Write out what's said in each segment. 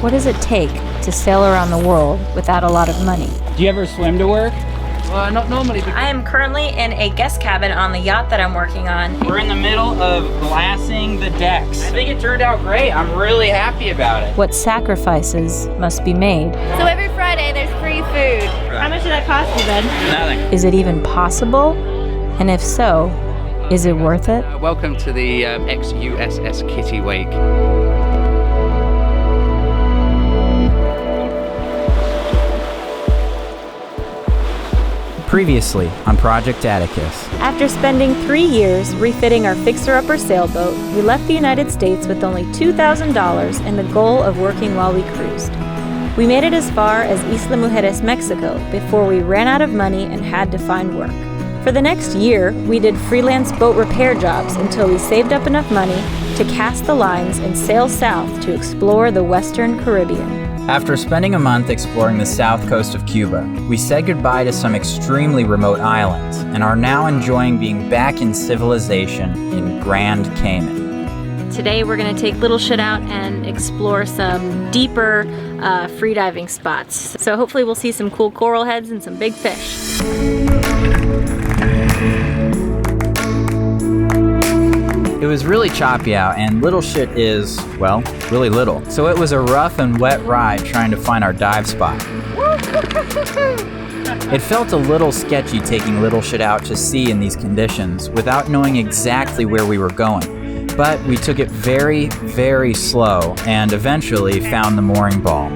What does it take to sail around the world without a lot of money? Do you ever swim to work? Not normally. I am currently in a guest cabin on the yacht that I'm working on. We're in the middle of glassing the decks. I think it turned out great. I'm really happy about it. What sacrifices must be made? So every Friday there's free food. How much did that cost you, Ben? Nothing. Is it even possible? And if so, is it worth it? Welcome to the ex-USS Kittiwake. Previously on Project Atticus. After spending 3 years refitting our fixer-upper sailboat, we left the United States with only $2,000 and the goal of working while we cruised. We made it as far as Isla Mujeres, Mexico, before we ran out of money and had to find work. For the next year, we did freelance boat repair jobs until we saved up enough money to cast the lines and sail south to explore the Western Caribbean. After spending a month exploring the south coast of Cuba, we said goodbye to some extremely remote islands and are now enjoying being back in civilization in Grand Cayman. Today we're going to take little shit out and explore some deeper freediving spots. So hopefully we'll see some cool coral heads and some big fish. It was really choppy out, and little shit is, well, really little. So it was a rough and wet ride trying to find our dive spot. It felt a little sketchy taking little shit out to sea in these conditions without knowing exactly where we were going. But we took it very, very slow and eventually found the mooring ball.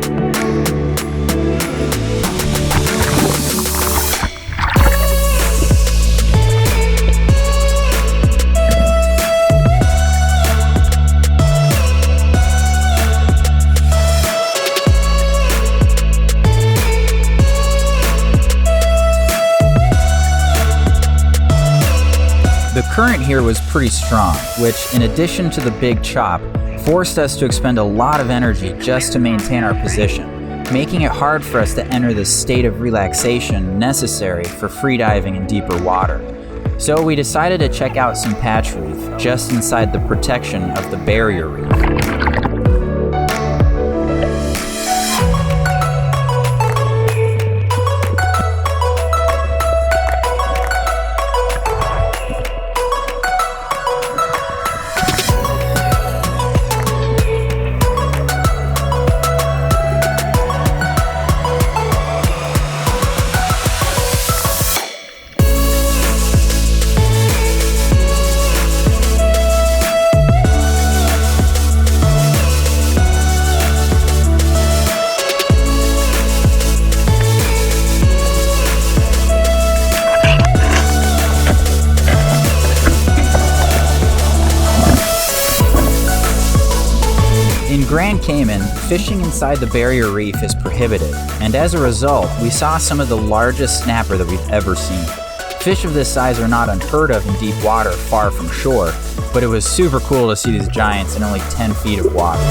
The current here was pretty strong, which, in addition to the big chop, forced us to expend a lot of energy just to maintain our position, making it hard for us to enter the state of relaxation necessary for freediving in deeper water. So we decided to check out some patch reef just inside the protection of the barrier reef. In Grand Cayman, fishing inside the barrier reef is prohibited, and as a result, we saw some of the largest snapper that we've ever seen. Fish of this size are not unheard of in deep water far from shore, but it was super cool to see these giants in only 10 feet of water.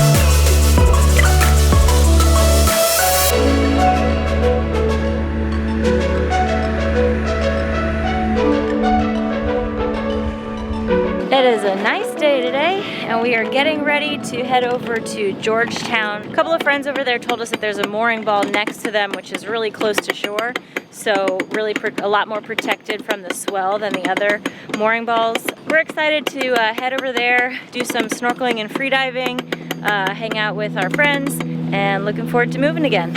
It is a nice day today, and we are getting ready to head over to Georgetown. A couple of friends over there told us that there's a mooring ball next to them, which is really close to shore, so really a lot more protected from the swell than the other mooring balls. We're excited to head over there, do some snorkeling and freediving, hang out with our friends, and looking forward to moving again.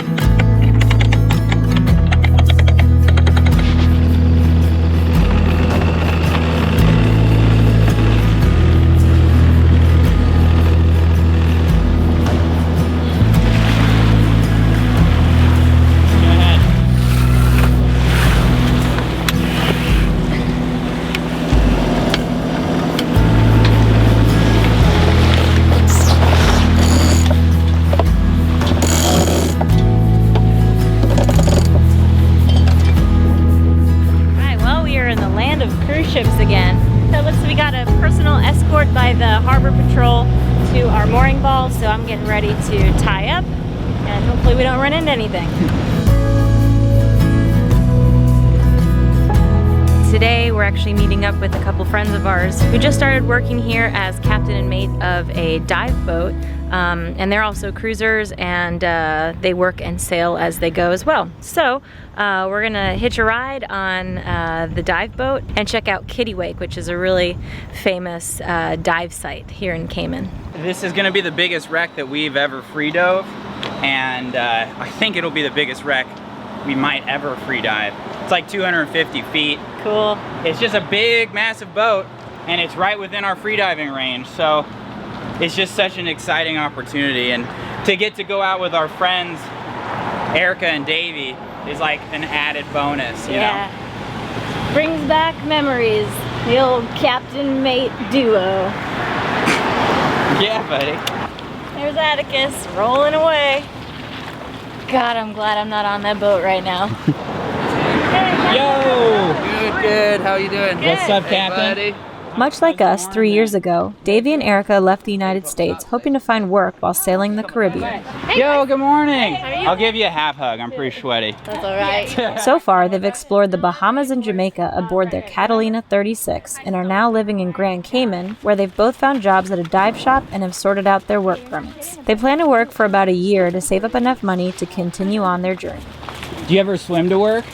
Again. So it looks like we got a personal escort by the Harbor Patrol to our mooring ball, so I'm getting ready to tie up and hopefully we don't run into anything. Today we're actually meeting up with a couple friends of ours who just started working here as captain and mate of a dive boat And they're also cruisers, and they work and sail as they go as well. So we're gonna hitch a ride on the dive boat and check out Kittiwake, which is a really famous dive site here in Cayman. This is gonna be the biggest wreck that we've ever free dove, and I think it'll be the biggest wreck we might ever free dive. It's like 250 feet. Cool. It's just a big, massive boat, and it's right within our free diving range. So it's just such an exciting opportunity, and to get to go out with our friends Erica and Davy is like an added bonus, you know? Brings back memories. The old captain mate duo. Yeah, buddy. There's Atticus rolling away. God, I'm glad I'm not on that boat right now. Yo! Good. How you doing? What's up, Captain? Buddy. Much like us 3 years ago, Davy and Erica left the United States hoping to find work while sailing the Caribbean. Yo, good morning. I'll give you a half hug. I'm pretty sweaty. That's all right. So far, they've explored the Bahamas and Jamaica aboard their Catalina 36 and are now living in Grand Cayman, where they've both found jobs at a dive shop and have sorted out their work permits. They plan to work for about a year to save up enough money to continue on their journey. Do you ever swim to work?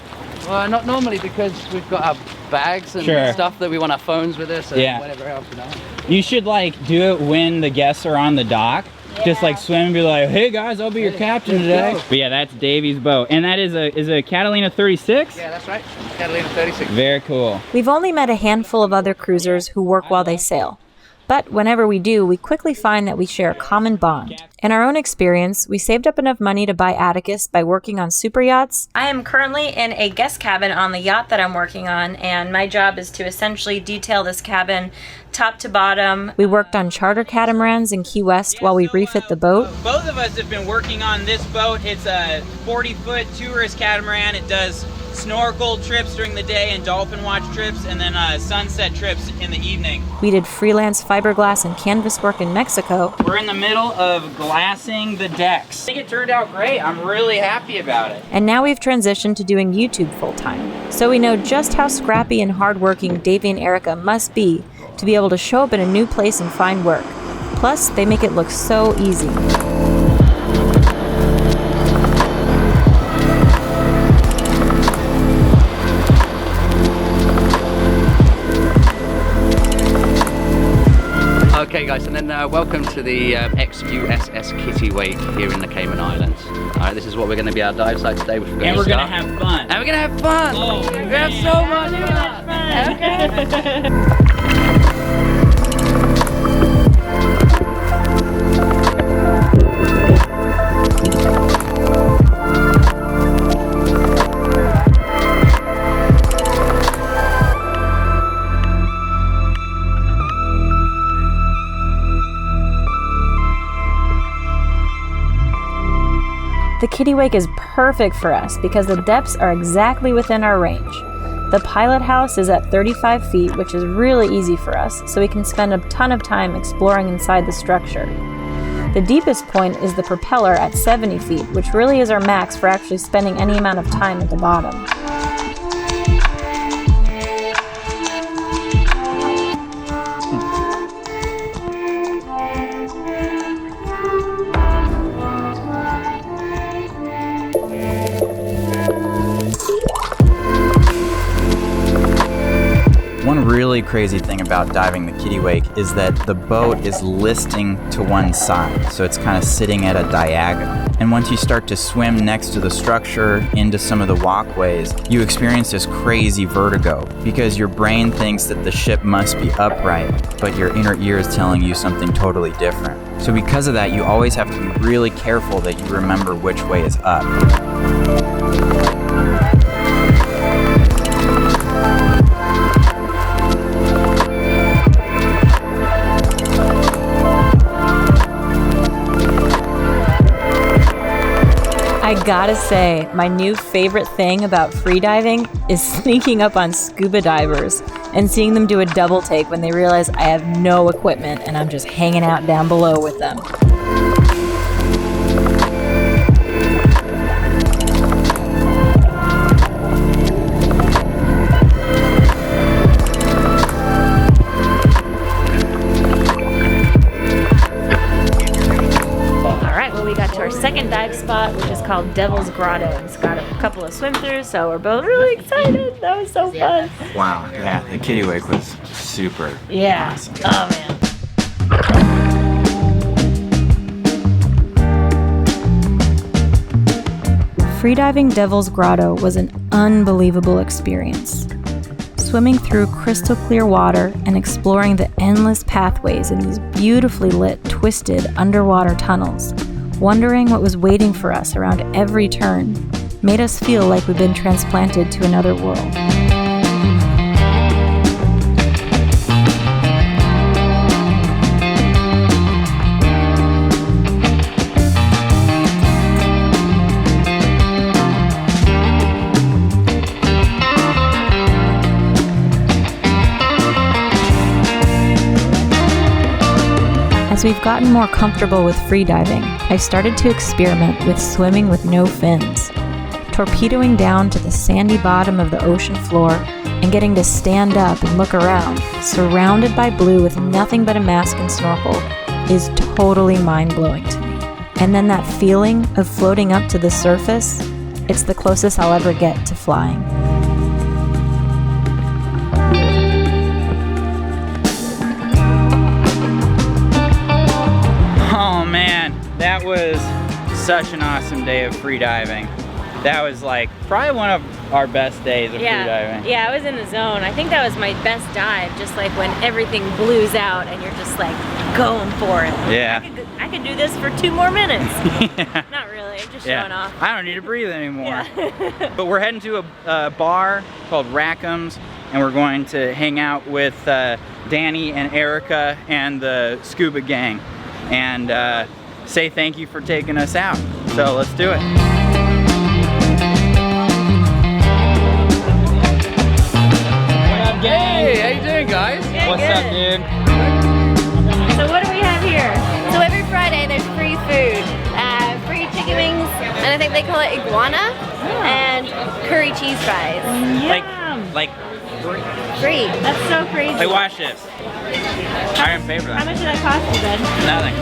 Well, not normally, because we've got our bags and Sure. stuff that we want our phones with us and Yeah. whatever else, you know. You should like do it when the guests are on the dock. Just like swim and be like, hey guys, I'll be your captain today. But yeah, that's Davy's boat. And that is a Catalina 36? Yeah, that's right. Catalina 36. Very cool. We've only met a handful of other cruisers who work while they sail. But whenever we do, we quickly find that we share a common bond. In our own experience, we saved up enough money to buy Atticus by working on super yachts. I am currently in a guest cabin on the yacht that I'm working on, and my job is to essentially detail this cabin top to bottom. We worked on charter catamarans in Key West while we refit the boat. Both of us have been working on this boat. It's a 40-foot tourist catamaran. It does snorkel trips during the day and dolphin watch trips, and then sunset trips in the evening. We did freelance fiberglass and canvas work in Mexico. We're in the middle of glassing the decks. I think it turned out great. I'm really happy about it. And now we've transitioned to doing YouTube full-time. So we know just how scrappy and hardworking Davy and Erica must be to be able to show up in a new place and find work. Plus, they make it look so easy. Okay, guys, and then welcome to the ex-USS Kittiwake here in the Cayman Islands. All right, this is what we're going to be our dive site today. And we're gonna have fun. And we're going to have fun. Oh, we have so much fun. The Kittiwake is perfect for us because the depths are exactly within our range. The pilot house is at 35 feet, which is really easy for us, so we can spend a ton of time exploring inside the structure. The deepest point is the propeller at 70 feet, which really is our max for actually spending any amount of time at the bottom. One really crazy thing about diving the Kittiwake is that the boat is listing to one side, so it's kind of sitting at a diagonal. And once you start to swim next to the structure into some of the walkways, you experience this crazy vertigo because your brain thinks that the ship must be upright, but your inner ear is telling you something totally different. So because of that, you always have to be really careful that you remember which way is up. I gotta say, my new favorite thing about freediving is sneaking up on scuba divers and seeing them do a double take when they realize I have no equipment and I'm just hanging out down below with them. but we got to our second dive spot, which is called Devil's Grotto. It's got a couple of swim-throughs, so we're both really excited. That was so fun. Wow, yeah, the Kittiwake was super awesome. Oh man. Freediving Devil's Grotto was an unbelievable experience. Swimming through crystal clear water and exploring the endless pathways in these beautifully lit, twisted underwater tunnels, wondering what was waiting for us around every turn, made us feel like we'd been transplanted to another world. As we've gotten more comfortable with freediving, I started to experiment with swimming with no fins, torpedoing down to the sandy bottom of the ocean floor and getting to stand up and look around, surrounded by blue with nothing but a mask and snorkel, is totally mind-blowing to me. And then that feeling of floating up to the surface, it's the closest I'll ever get to flying. That was such an awesome day of freediving. That was like probably one of our best days of freediving. Yeah, I was in the zone. I think that was my best dive, just like when everything blues out and you're just like going for it. Yeah. I could do this for 2 more minutes. Yeah. Not really, just showing off. I don't need to breathe anymore. Yeah. But we're heading to a bar called Rackham's, and we're going to hang out with Danny and Erica and the scuba gang, and say thank you for taking us out. So let's do it. What up, gang? Hey, how you doing, guys? Yeah, What's good. up, dude? So what do we have here? So every Friday there's free food. Free chicken wings, and I think they call it iguana, and curry cheese fries. Like Free. That's so crazy. hey, watch this. I didn't pay for How that. much did that cost you, Ben? Nothing.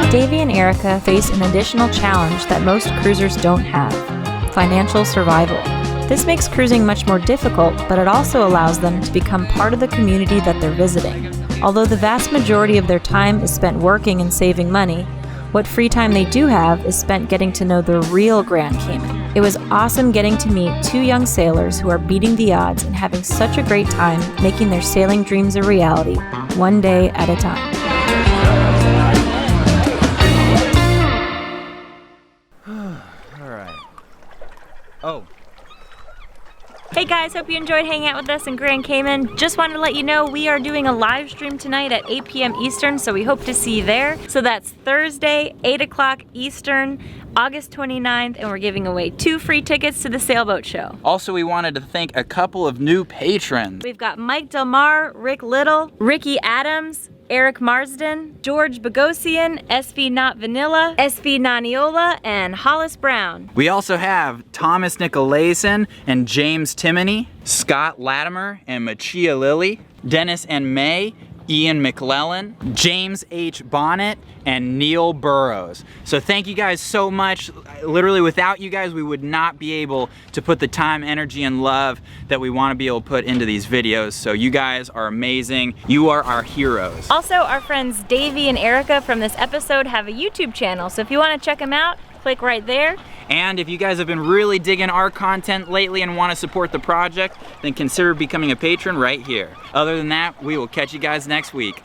Davy and Erica face an additional challenge that most cruisers don't have: financial survival. This makes cruising much more difficult, but it also allows them to become part of the community that they're visiting. Although the vast majority of their time is spent working and saving money, what free time they do have is spent getting to know the real Grand Cayman. It was awesome getting to meet 2 young sailors who are beating the odds and having such a great time making their sailing dreams a reality, one day at a time. Oh. Hey guys, hope you enjoyed hanging out with us in Grand Cayman. Just wanted to let you know we are doing a live stream tonight at 8 p.m. Eastern, so we hope to see you there. So that's Thursday, 8 o'clock Eastern, August 29th, and we're giving away 2 free tickets to the sailboat show. Also, we wanted to thank a couple of new patrons. We've got Mike Del Mar, Rick Little, Ricky Adams, Eric Marsden, George Bogosian, SV Not Vanilla, SV Naniola, and Hollis Brown. We also have Thomas Nicolaisen and James Timoney, Scott Latimer and Machia Lilly, Dennis and May, Ian McClellan, James H. Bonnet, and Neil Burrows. So thank you guys so much. Literally without you guys, we would not be able to put the time, energy, and love that we want to be able to put into these videos. So you guys are amazing. You are our heroes. Also, our friends Davy and Erica from this episode have a YouTube channel, so if you want to check them out, click right there. And if you guys have been really digging our content lately and want to support the project, then consider becoming a patron right here. Other than that, we will catch you guys next week.